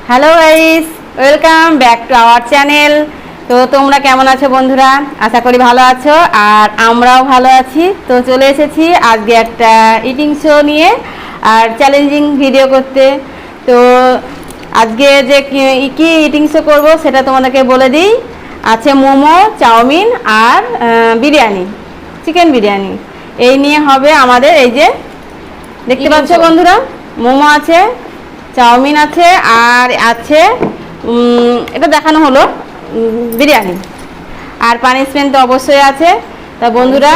Hello guys, welcome back to our channel. তো তোমরা কেমন আছো বন্ধুরা? আশা করি ভালো আছো, আর আমরাও ভালো আছি। তো চলে এসেছি আজকে একটা ইটিং শো নিয়ে আর চ্যালেঞ্জিং ভিডিও করতে। তো আজকে যে কি ইটিং শো করবো সেটা তোমাদেরকে বলে দিই। আছে মোমো, চাউমিন আর বিরিয়ানি, চিকেন বিরিয়ানি। এই নিয়ে হবে আমাদের এই যে দেখতে পাচ্ছ বন্ধুরা, মোমো আছে, চাউমিন আছে, আর আছে এটা দেখানো হলো বিরিয়ানি। আর পানিশমেন্ট তো অবশ্যই আছে। তা বন্ধুরা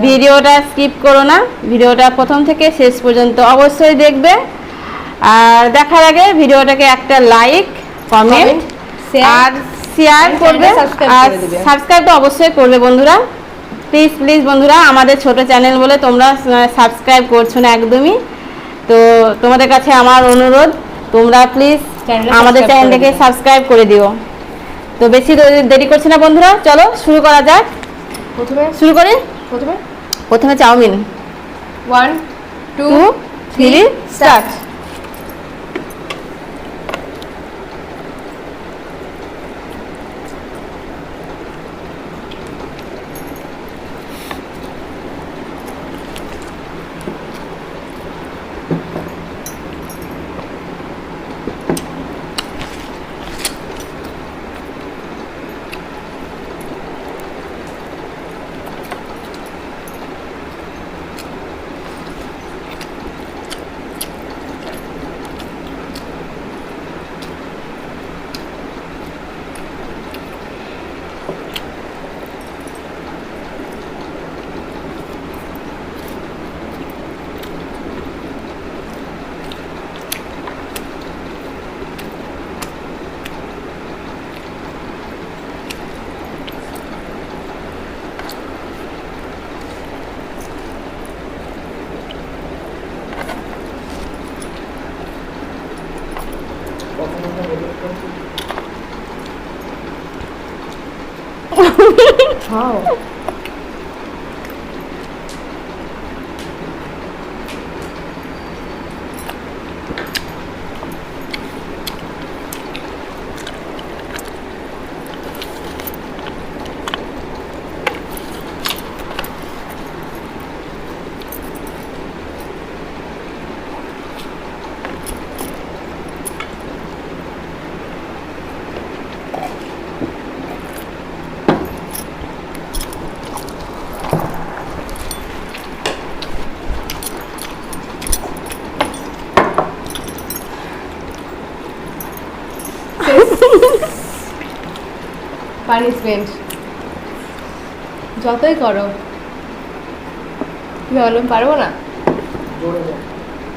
ভিডিওটা স্কিপ করো না, ভিডিওটা প্রথম থেকে শেষ পর্যন্ত অবশ্যই দেখবে। আর দেখার আগে ভিডিওটাকে একটা লাইক, কমেন্ট আর শেয়ার করবে, আর সাবস্ক্রাইব তো অবশ্যই করবে বন্ধুরা। প্লিজ প্লিজ বন্ধুরা, আমাদের ছোট চ্যানেল বলে তোমরা সাবস্ক্রাইব করছো না একদমই। তো তোমাদের কাছে আমার অনুরোধ, তোমরা প্লিজ আমাদের চ্যানেলটাকে সাবস্ক্রাইব করে দিও। তো বেশি দেরি করছি না বন্ধুরা, চলো শুরু করা যাক। শুরু করি। প্রথমে চাউমিন। 1 2 3 স্টার্ট। খাও। পানিশমেন্ট যতই করো। কি বললাম, পারবো না?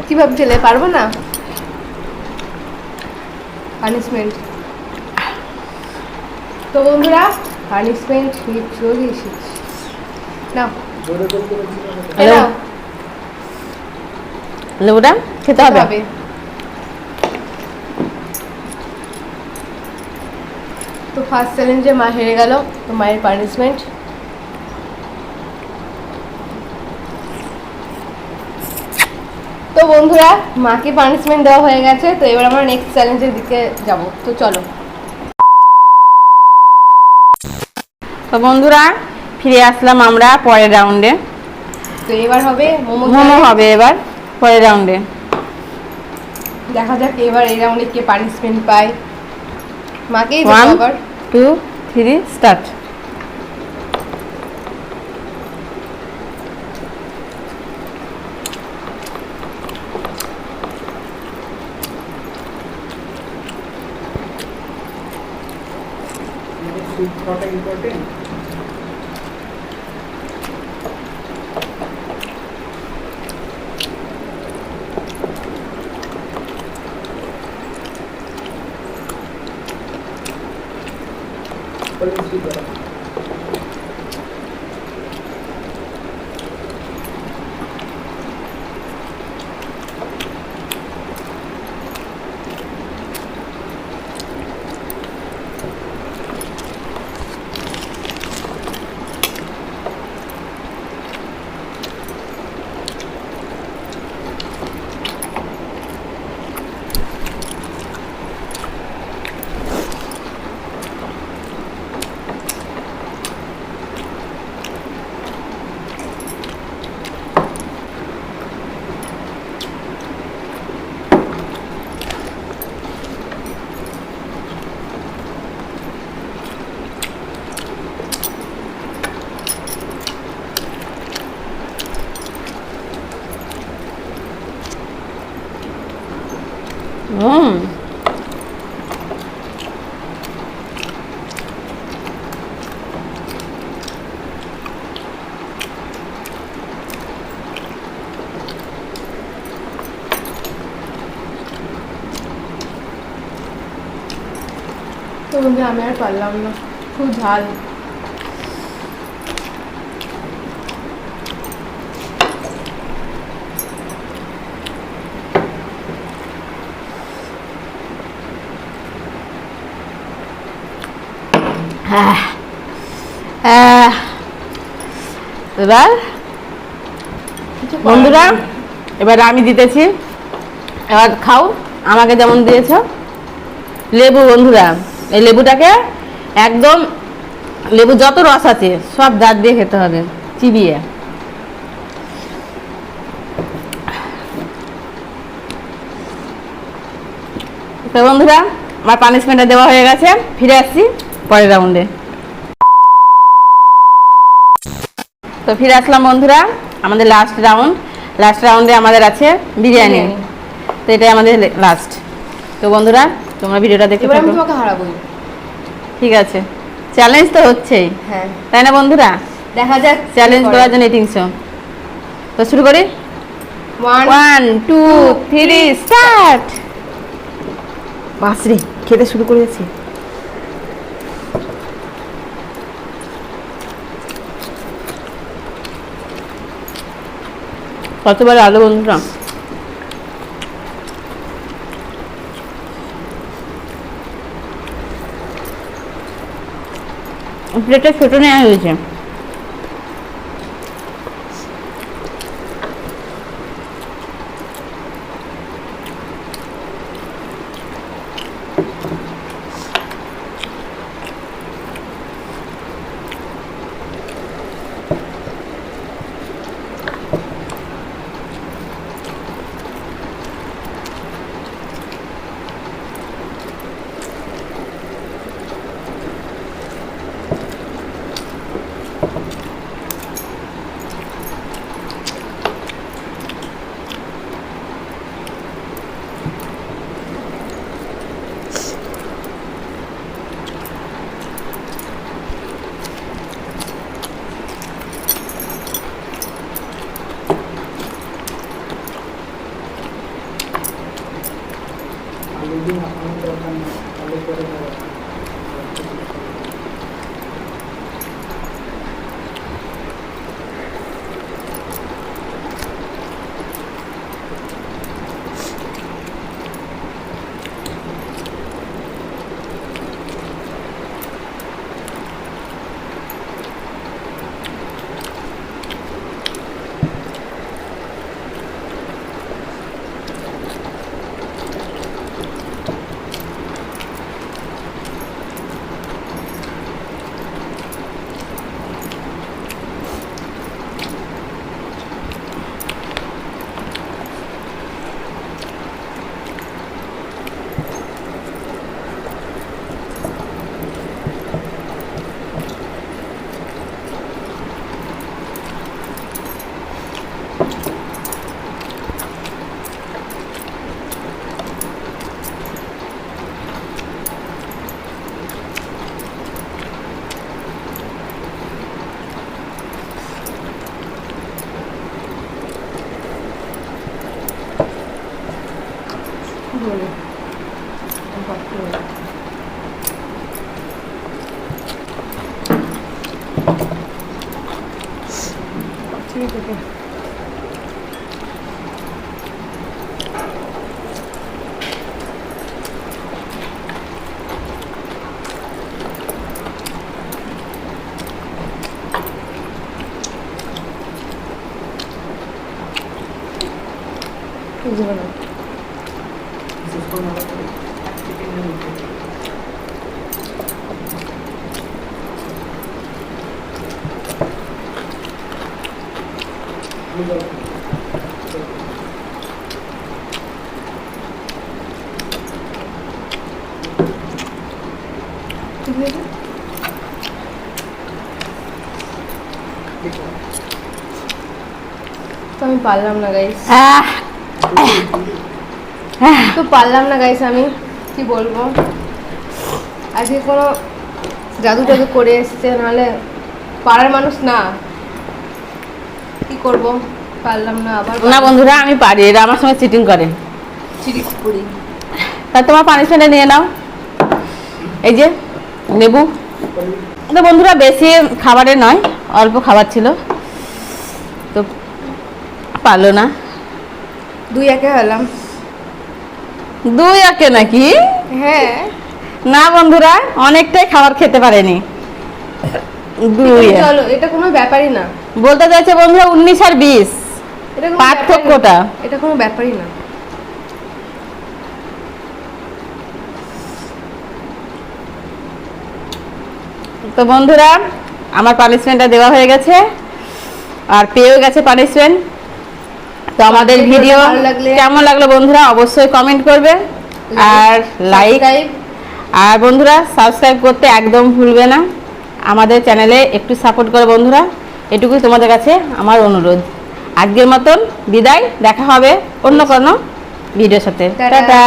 কি ভাবছিলে পারবো না? পানিশমেন্ট। তো বন্ধুরা, পানিশমেন্ট চলে এসেছি। নাও লেবুটা খেতে হবে। তো ফার্স্ট চ্যালেঞ্জে মা হেরে গেল, তো মায়ের পানিশমেন্ট। তো বন্ধুরা, মাকে পানিশমেন্ট দেওয়া হয়ে গেছে। তো এবার আমরা নেক্সট চ্যালেঞ্জের দিকে যাব। তো চলো। তো বন্ধুরা, ফিরে আসলাম আমরা পরের রাউন্ডে। তো এবার হবে মোমো হবে এবার পরের রাউন্ডে। দেখা যাক এবার এই রাউন্ডে কে পানিশমেন্ট পায়। মাকেই 1 আবার 2 3 স্টার্ট। তো বন্ধু আমি আর পারলাম না, খুব ঝাল। এবার কিছু করার বন্ধুরা, নেই। এবার আমি দিতেছি, এবার খাও আমাকে যেমন দিয়েছো। লেবু বন্ধুরা, এই লেবুটাকে একদম, লেবু যত রস আছে সব দাঁত দিয়ে খেতে হবে, চিবিয়ে। তো বন্ধুরা, আমার পানিশমেন্টটা দেওয়া হয়ে গেছে, ফিরে আসছি পরের রাউন্ডে। তো ফিরে আসলাম বন্ধুরা, আমাদের লাস্ট রাউন্ডে আমাদের আছে বিরিয়ানি। তো এটাই আমাদের লাস্ট। তো বন্ধুরা, তোমরা ভিডিওটা দেখতে এবার আমি থাকো। তোমাকে হারাবোই। ঠিক আছে, চ্যালেঞ্জ তো হচ্ছেই, হ্যাঁ, তাই না বন্ধুরা? দেখা যাক চ্যালেঞ্জ করার জন্য ইটিং শো। তো শুরু করি। 1 2 3 স্টার্ট। বাসরে খেতে শুরু করেছি। কতবার আলু বন্ধুরা, প্লেটটা ছোট নেওয়া হয়েছে। ঠিক আছে। জীবন তো আমি পারলাম না গাইস, তো পারলাম না গাইস, আমি কি বলবো, আজকে কোনো জাদু টাদু করে এসছে, নাহলে পাড়ার মানুষ না, কি করব, পারলাম না। আবার না বন্ধুরা, আমি পারি, এরা আমার সঙ্গে চিটিং করে। চিড়ি করি। তা তোমার পানিশমেন্টে নিয়ে নাও। এই যে লেবু। তো বন্ধুরা বেশি খাবারে নয়, অল্প খাবার ছিল তো পারলো না। 2-1 হলাম। 2-1 নাকি? হ্যাঁ না বন্ধুরা, অনেকটাই খাবার খেতে পারেনি। 2 চলো, এটা কোনো ব্যাপারই না। বলতে চাইছে বন্ধুরা 19 আর 20 এটা কোনো পার্থক্যটা। ব্যাপারই না। এটা কোনো ব্যাপারই না। তো বন্ধুরা আমার পানিশমেন্টটা দেওয়া হয়ে গেছে আর পেয়েও গেছে পানিশমেন্ট। তো আমাদের ভিডিও ভালো লাগলে কেমন লাগলো বন্ধুরা অবশ্যই কমেন্ট করবে আর লাইক, আর বন্ধুরা সাবস্ক্রাইব করতে একদম ভুলবে না। আমাদের চ্যানেলে একটু সাপোর্ট করো বন্ধুরা, এটুকুই তোমাদের কাছে আমার অনুরোধ। আজকের মতন বিদায়, দেখা হবে অন্য কোনো ভিডিওর সাথে। টাটা। টাটা।